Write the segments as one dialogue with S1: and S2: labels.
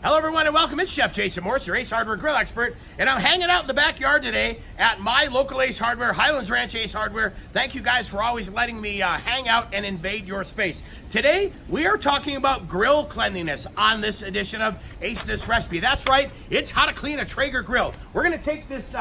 S1: Hello everyone and welcome. It's Chef Jason Morse, your Ace Hardware grill expert, and I'm hanging out in the backyard today at my local Ace Hardware, Highlands Ranch Ace Hardware. Thank you guys for always letting me hang out and invade your space. Today, we are talking about grill cleanliness on this edition of Ace This Recipe. That's right, it's how to clean a Traeger grill. We're gonna take this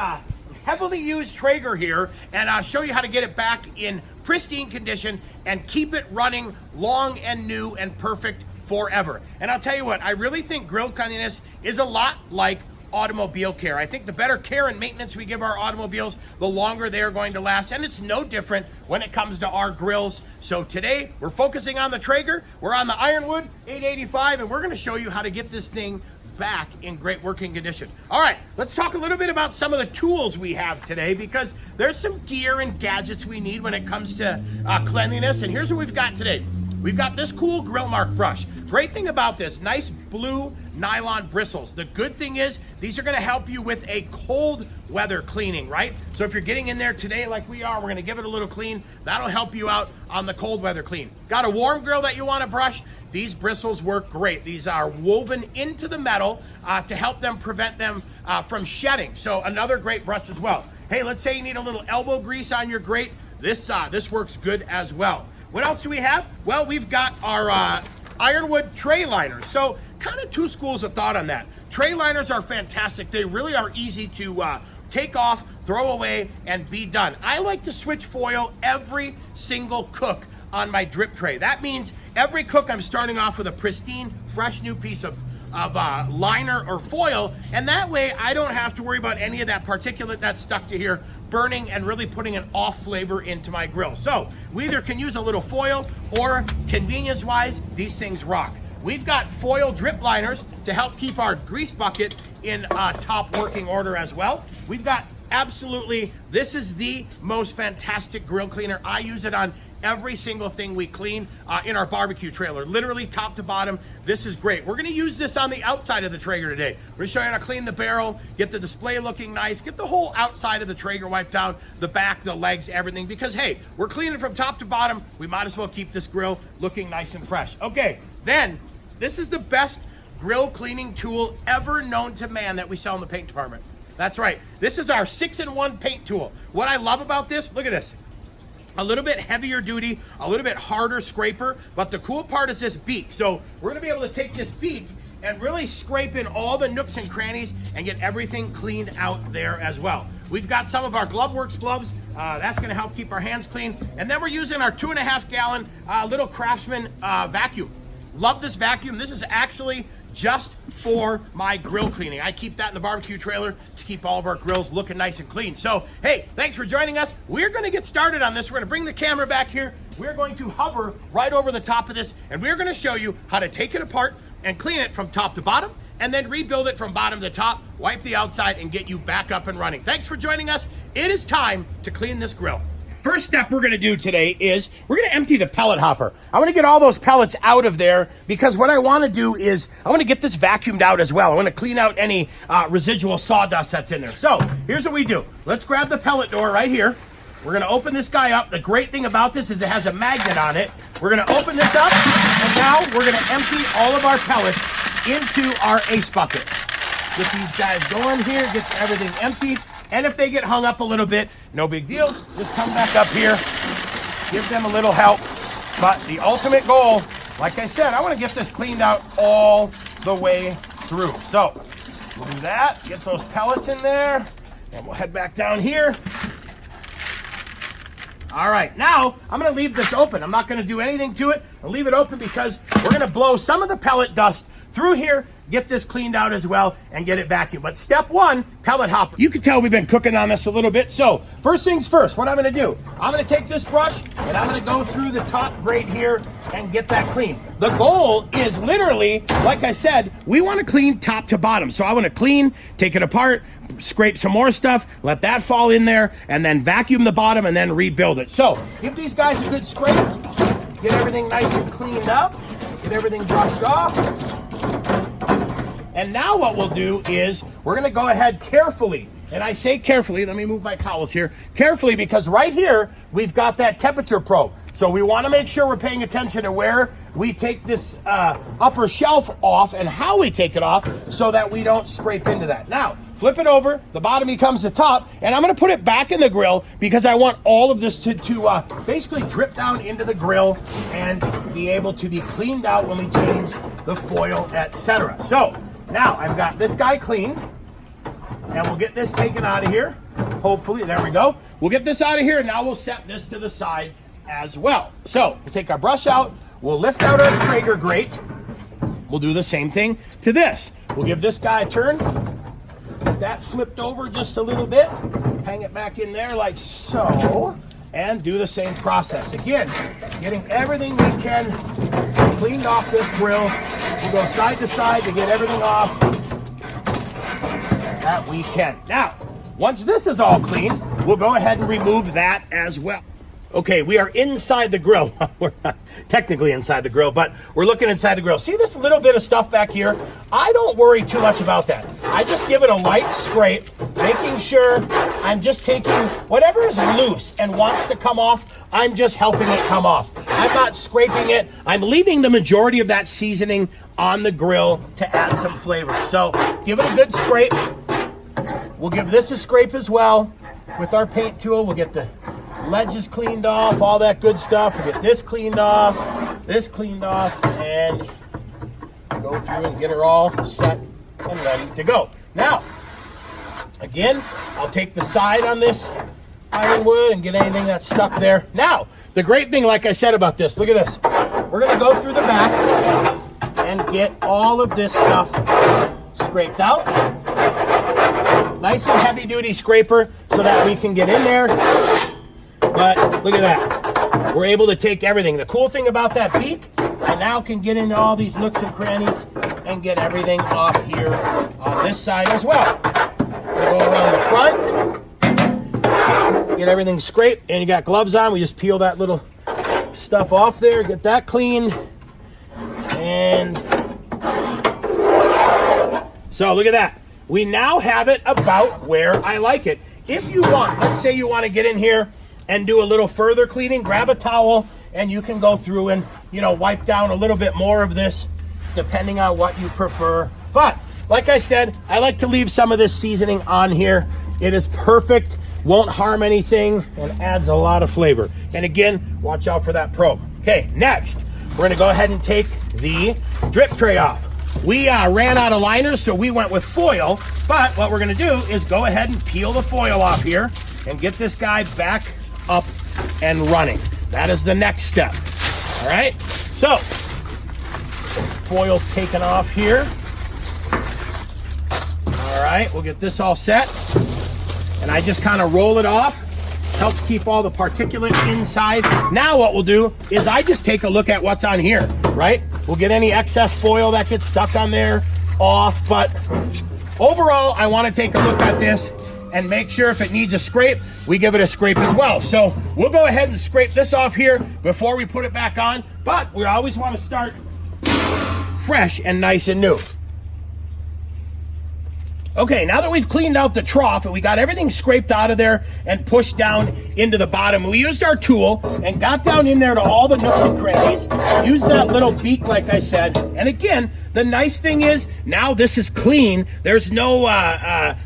S1: heavily used Traeger here and show you how to get it back in pristine condition and keep it running long and new and perfect forever. And I'll tell you what, I really think grill cleanliness is a lot like automobile care. I think the better care and maintenance we give our automobiles, the longer they are going to last. And it's no different when it comes to our grills. So today we're focusing on the Traeger. We're on the Ironwood 885 and we're going to show you how to get this thing back in great working condition. All right, let's talk a little bit about some of the tools we have today, because there's some gear and gadgets we need when it comes to cleanliness. And here's what we've got today. We've got this cool grill mark brush. Great thing about this, nice blue nylon bristles. The good thing is these are gonna help you with a cold weather cleaning, right? So if you're getting in there today like we are, we're gonna give it a little clean. That'll help you out on the cold weather clean. Got a warm grill that you wanna brush? These bristles work great. These are woven into the metal to help them prevent them from shedding. So another great brush as well. Hey, let's say you need a little elbow grease on your grate. This works good as well. What else do we have? Well, we've got our Ironwood tray liners. So kind of two schools of thought on that. Tray liners are fantastic. They really are easy to take off, throw away, and be done. I like to switch foil every single cook on my drip tray. That means every cook I'm starting off with a pristine, fresh new piece of liner or foil, and that way I don't have to worry about any of that particulate that's stuck to here burning and really putting an off flavor into my grill. So we either can use a little foil, or convenience wise, these things rock. We've got foil drip liners to help keep our grease bucket in top working order as well. We've got this is the most fantastic grill cleaner. I use it on every single thing we clean in our barbecue trailer, literally top to bottom. This is great. We're gonna use this on the outside of the Traeger today. We're gonna show you how to clean the barrel, get the display looking nice, get the whole outside of the Traeger wiped down, the back, the legs, everything, because hey, we're cleaning from top to bottom. We might as well keep this grill looking nice and fresh. Okay, then this is the best grill cleaning tool ever known to man that we sell in the paint department. That's right, this is our 6-in-1 paint tool. What I love about this, look at this. A little bit heavier duty, a little bit harder scraper, but the cool part is this beak. So we're gonna be able to take this beak and really scrape in all the nooks and crannies and get everything cleaned out there as well. We've got some of our GloveWorks gloves. That's gonna help keep our hands clean. And then we're using our 2.5 gallon little Craftsman vacuum. Love this vacuum. This is actually just for my grill cleaning. I keep that in the barbecue trailer to keep all of our grills looking nice and clean. So, hey, thanks for joining us. We're gonna get started on this. We're gonna bring the camera back here. We're going to hover right over the top of this, and we're gonna show you how to take it apart and clean it from top to bottom, and then rebuild it from bottom to top, wipe the outside, and get you back up and running. Thanks for joining us. It is time to clean this grill. First step we're gonna do today is we're gonna empty the pellet hopper. I wanna get all those pellets out of there, because what I wanna do is I wanna get this vacuumed out as well. I wanna clean out any residual sawdust that's in there. So here's what we do. Let's grab the pellet door right here. We're gonna open this guy up. The great thing about this is it has a magnet on it. We're gonna open this up, and now we're gonna empty all of our pellets into our Ace bucket. Get these guys going here, get everything emptied. And if they get hung up a little bit, no big deal. Just come back up here, give them a little help. But the ultimate goal, like I said, I want to get this cleaned out all the way through. So we'll do that, get those pellets in there, and we'll head back down here. All right, now I'm gonna leave this open. I'm not gonna do anything to it. I'll leave it open because we're gonna blow some of the pellet dust through here, get this cleaned out as well, and get it vacuumed. But step one, pellet hopper. You can tell we've been cooking on this a little bit. So first things first, what I'm gonna do, I'm gonna take this brush and I'm gonna go through the top grate here and get that clean. The goal is literally, like I said, we wanna clean top to bottom. So I wanna clean, take it apart, scrape some more stuff, let that fall in there, and then vacuum the bottom and then rebuild it. So give these guys a good scrape, get everything nice and cleaned up, get everything brushed off. And now what we'll do is we're gonna go ahead carefully, and I say carefully, let me move my towels here, carefully, because right here we've got that temperature probe. So we wanna make sure we're paying attention to where we take this upper shelf off, and how we take it off so that we don't scrape into that. Now, flip it over, the bottom becomes the top, and I'm gonna put it back in the grill because I want all of this to basically drip down into the grill and be able to be cleaned out when we change the foil, etc. So, now I've got this guy clean, and we'll get this taken out of here. Hopefully, there we go. We'll get this out of here, and now we'll set this to the side as well. So, we'll take our brush out, we'll lift out our Traeger grate. We'll do the same thing to this. We'll give this guy a turn. Get that flipped over just a little bit. Hang it back in there like so. And do the same process. Again, getting everything we can cleaned off this grill. We'll go side to side to get everything off that we can. Now, once this is all clean, we'll go ahead and remove that as well. Okay, we are inside the grill. We're not technically inside the grill, but we're looking inside the grill. See this little bit of stuff back here? I don't worry too much about that. I just give it a light scrape, making sure I'm just taking whatever is loose and wants to come off, I'm just helping it come off. I'm not scraping it. I'm leaving the majority of that seasoning on the grill to add some flavor. So give it a good scrape. We'll give this a scrape as well with our paint tool. We'll get the ledges cleaned off, all that good stuff. We'll get this cleaned off, and go through and get her all set and ready to go. Now, again, I'll take the side on this ironwood and get anything that's stuck there. Now, the great thing, like I said about this, look at this. We're gonna go through the back and get all of this stuff scraped out. Nice and heavy duty scraper so that we can get in there. But look at that. We're able to take everything. The cool thing about that beak, I now can get into all these nooks and crannies and get everything off here on this side as well. We go around the front, get everything scraped, and you got gloves on. We just peel that little stuff off there, get that clean. And so look at that. We now have it about where I like it. If you want, let's say you want to get in here and do a little further cleaning, grab a towel and you can go through and, wipe down a little bit more of this depending on what you prefer. But like I said, I like to leave some of this seasoning on here. It is perfect, won't harm anything, and adds a lot of flavor. And again, watch out for that probe. Okay, next, we're gonna go ahead and take the drip tray off. We ran out of liners, so we went with foil, but what we're gonna do is go ahead and peel the foil off here and get this guy back up and running. That is the next step. All right, so foil's taken off here. All right, we'll get this all set, and I just kind of roll it off. Helps keep all the particulate inside. Now what we'll do is I just take a look at what's on here, right? We'll get any excess foil that gets stuck on there off, but overall, I want to take a look at this and make sure if it needs a scrape, we give it a scrape as well. So we'll go ahead and scrape this off here before we put it back on, but we always want to start fresh and nice and new. Okay, now that we've cleaned out the trough and we got everything scraped out of there and pushed down into the bottom, we used our tool and got down in there to all the nooks and crannies, used that little beak like I said, and again, the nice thing is, now this is clean, there's no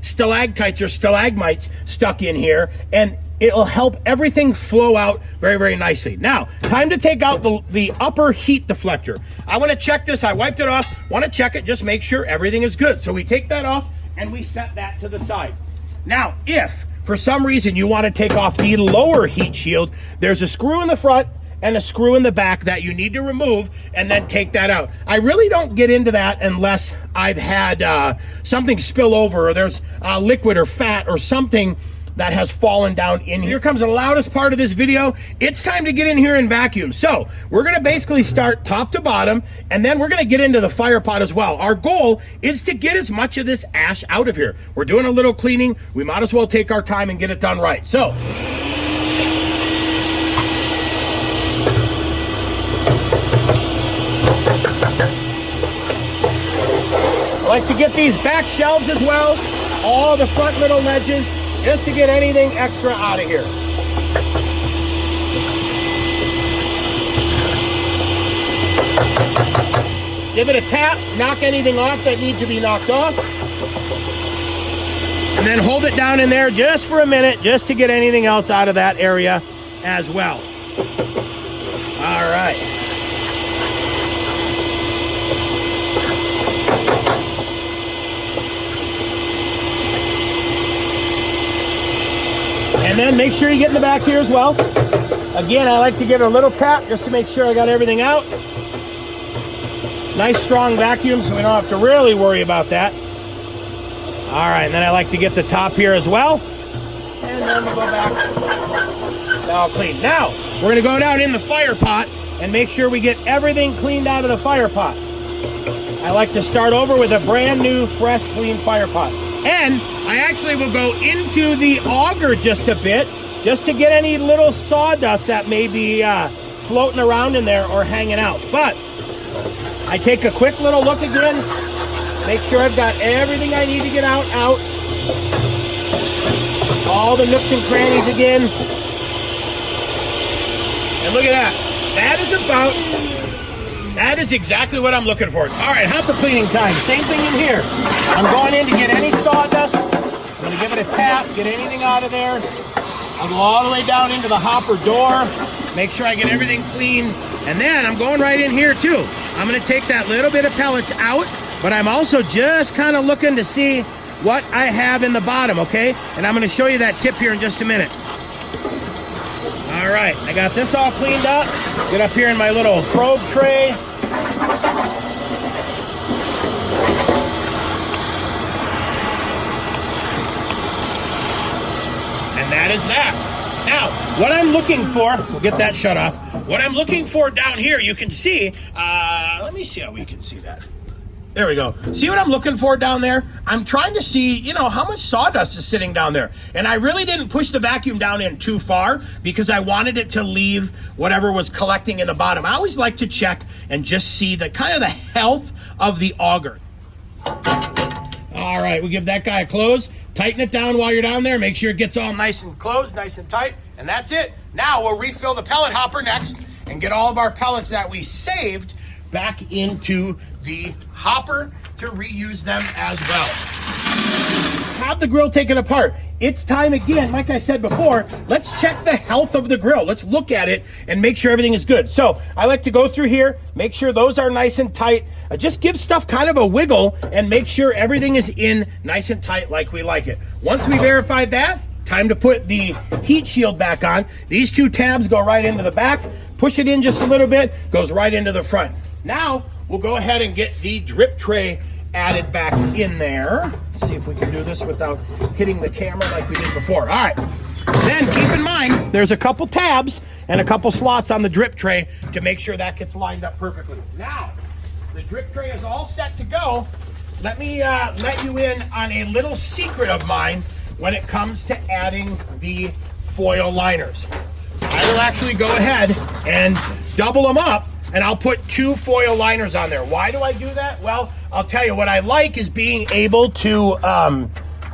S1: stalactites or stalagmites stuck in here, and it'll help everything flow out very, very nicely. Now, time to take out the upper heat deflector. I wanna check this, I wiped it off, wanna check it, just make sure everything is good. So we take that off, and we set that to the side. Now, if for some reason you want to take off the lower heat shield, there's a screw in the front and a screw in the back that you need to remove and then take that out. I really don't get into that unless I've had something spill over or there's liquid or fat or something that has fallen down in here. Here comes the loudest part of this video. It's time to get in here and vacuum. So we're gonna basically start top to bottom, and then we're gonna get into the fire pot as well. Our goal is to get as much of this ash out of here. We're doing a little cleaning. We might as well take our time and get it done right. So, I like to get these back shelves as well, all the front little ledges, just to get anything extra out of here. Give it a tap, knock anything off that needs to be knocked off. And then hold it down in there just for a minute, just to get anything else out of that area as well. All right. And then make sure you get in the back here as well. Again, I like to give it a little tap just to make sure I got everything out. Nice strong vacuum so we don't have to really worry about that. All right, and then I like to get the top here as well. And then we'll go back. All clean. Now, we're gonna go down in the fire pot and make sure we get everything cleaned out of the fire pot. I like to start over with a brand new, fresh, clean fire pot. And I actually will go into the auger just a bit, just to get any little sawdust that may be floating around in there or hanging out. But I take a quick little look again, make sure I've got everything I need to get out. All the nooks and crannies again. And look at that. That is exactly what I'm looking for. All right, hopper cleaning time. Same thing in here. I'm going in to get any sawdust. I'm gonna give it a tap, get anything out of there. I'll go all the way down into the hopper door, make sure I get everything clean. And then I'm going right in here too. I'm gonna take that little bit of pellets out, but I'm also just kind of looking to see what I have in the bottom, okay? And I'm gonna show you that tip here in just a minute. All right, I got this all cleaned up. Get up here in my little probe tray. And that is that. Now, what I'm looking for, we'll get that shut off. What I'm looking for down here, you can see, let me see how we can see that. There we go. See what I'm looking for down there? I'm trying to see, you know, how much sawdust is sitting down there. And I really didn't push the vacuum down in too far because I wanted it to leave whatever was collecting in the bottom. I always like to check and just see the kind of the health of the auger. All right, we'll give that guy a close. Tighten it down while you're down there. Make sure it gets all nice and closed, nice and tight. And that's it. Now we'll refill the pellet hopper next and get all of our pellets that we saved back into the hopper to reuse them as well. Have the grill taken apart. It's time again, like I said before, let's check the health of the grill. Let's look at it and make sure everything is good. So I like to go through here, make sure those are nice and tight. Just give stuff kind of a wiggle and make sure everything is in nice and tight like we like it. Once we verified that, time to put the heat shield back on. These two tabs go right into the back. Push it in just a little bit, goes right into the front. Now, we'll go ahead and get the drip tray added back in there. See if we can do this without hitting the camera like we did before. All right. Then keep in mind, there's a couple tabs and a couple slots on the drip tray to make sure that gets lined up perfectly. Now, the drip tray is all set to go. Let me let you in on a little secret of mine when it comes to adding the foil liners. I will actually go ahead and double them up, and I'll put 2 foil liners on there. Why do I do that? Well, I'll tell you, what I like is being able to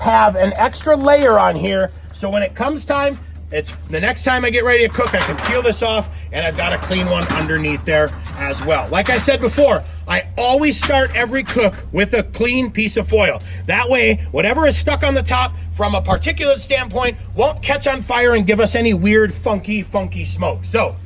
S1: have an extra layer on here, so when it comes time, it's the next time I get ready to cook, I can peel this off, and I've got a clean one underneath there as well. Like I said before, I always start every cook with a clean piece of foil. That way, whatever is stuck on the top from a particulate standpoint won't catch on fire and give us any weird, funky smoke. So,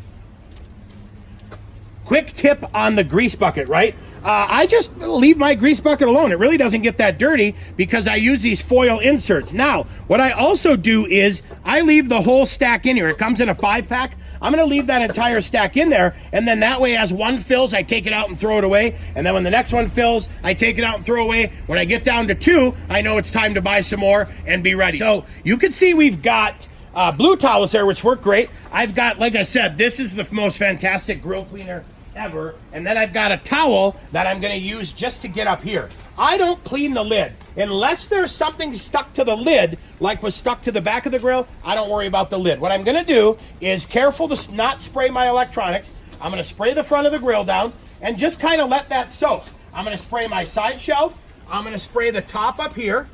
S1: quick tip on the grease bucket, right? I just leave my grease bucket alone. It really doesn't get that dirty because I use these foil inserts. Now, what I also do is I leave the whole stack in here. It comes in a 5-pack. I'm gonna leave that entire stack in there, and then that way as one fills, I take it out and throw it away, and then when the next one fills, I take it out and throw away. When I get down to 2, I know it's time to buy some more and be ready. So you can see we've got blue towels there, which work great. I've got, like I said, this is the most fantastic grill cleaner ever, and then I've got a towel that I'm going to use just to get up here. I don't clean the lid unless there's something stuck to the lid like was stuck to the back of the grill. I don't worry about the lid. What I'm going to do is, careful to not spray my electronics, I'm going to spray the front of the grill down and just kind of let that soak. I'm going to spray my side shelf. I'm going to spray the top up here.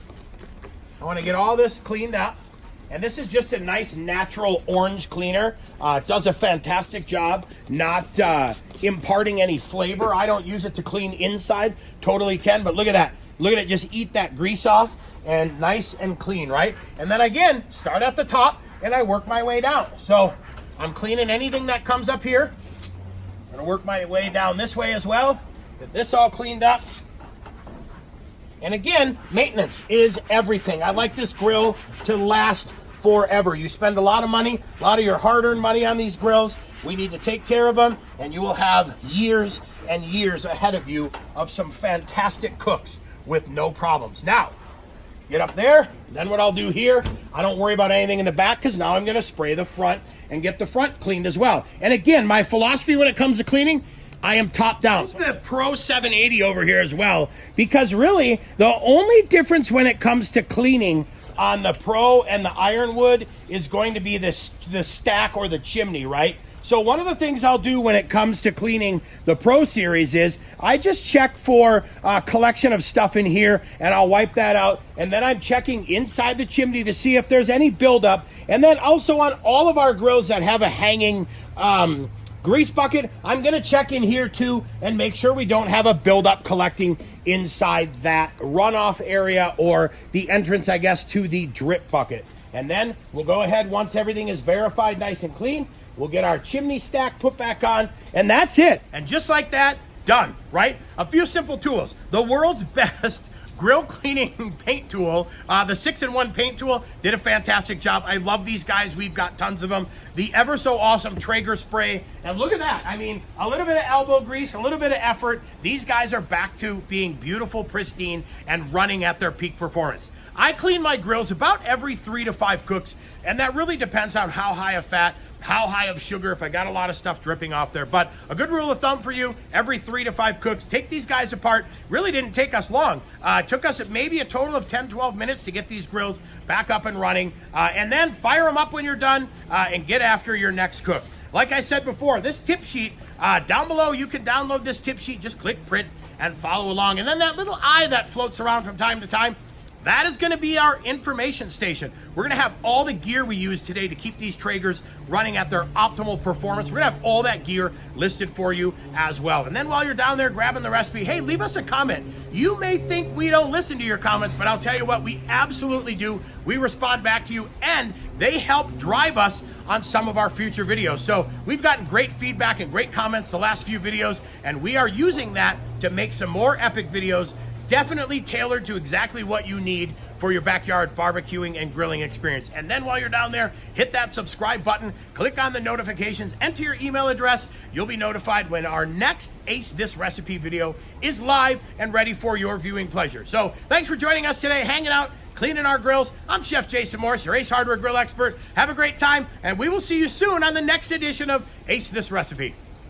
S1: I want to get all this cleaned up. And this is just a nice natural orange cleaner. It does a fantastic job not imparting any flavor. I don't use it to clean inside, totally can, but look at that. Look at it, just eat that grease off, and nice and clean, right? And then again, start at the top and I work my way down. So I'm cleaning anything that comes up here. I'm gonna work my way down this way as well. Get this all cleaned up. And again, maintenance is everything. I like this grill to last forever. You spend a lot of money, a lot of your hard-earned money on these grills. We need to take care of them, and you will have years and years ahead of you of some fantastic cooks with no problems. Now, get up there. Then what I'll do here, I don't worry about anything in the back because now I'm going to spray the front and get the front cleaned as well. And again, my philosophy when it comes to cleaning, I am top down. The Pro 780 over here as well, because really the only difference when it comes to cleaning on the Pro and the Ironwood is going to be the stack or the chimney, right? So one of the things I'll do when it comes to cleaning the Pro series is I just check for a collection of stuff in here and I'll wipe that out. And then I'm checking inside the chimney to see if there's any buildup. And then also on all of our grills that have a hanging grease bucket, I'm gonna check in here too and make sure we don't have a buildup collecting inside that runoff area or the entrance, I guess, to the drip bucket. And then we'll go ahead, once everything is verified nice and clean, we'll get our chimney stack put back on, and that's it. And just like that, done, right? A few simple tools. The world's best grill cleaning paint tool, the 6-in-1 paint tool, did a fantastic job. I love these guys. We've got tons of them. The ever so awesome Traeger spray. And look at that. I mean, a little bit of elbow grease, a little bit of effort. These guys are back to being beautiful, pristine, and running at their peak performance. I clean my grills about every 3 to 5 cooks, and that really depends on how high of fat, how high of sugar, if I got a lot of stuff dripping off there. But a good rule of thumb for you, every 3 to 5 cooks. Take these guys apart. Really didn't take us long. It took us maybe a total of 10, 12 minutes to get these grills back up and running. And then fire them up when you're done and get after your next cook. Like I said before, this tip sheet, down below, you can download this tip sheet. Just click print and follow along. And then that little eye that floats around from time to time, that is going to be our information station. We're going to have all the gear we use today to keep these Traegers running at their optimal performance. We're going to have all that gear listed for you as well. And then while you're down there grabbing the recipe, hey, leave us a comment. You may think we don't listen to your comments, but I'll tell you what, we absolutely do. We respond back to you, and they help drive us on some of our future videos. So we've gotten great feedback and great comments the last few videos, and we are using that to make some more epic videos, definitely tailored to exactly what you need for your backyard barbecuing and grilling experience. And then while you're down there, hit that subscribe button, click on the notifications, enter your email address. You'll be notified when our next Ace This Recipe video is live and ready for your viewing pleasure. So thanks for joining us today, hanging out, cleaning our grills. I'm Chef Jason Morris, your Ace Hardware Grill expert. Have a great time, and we will see you soon on the next edition of Ace This Recipe.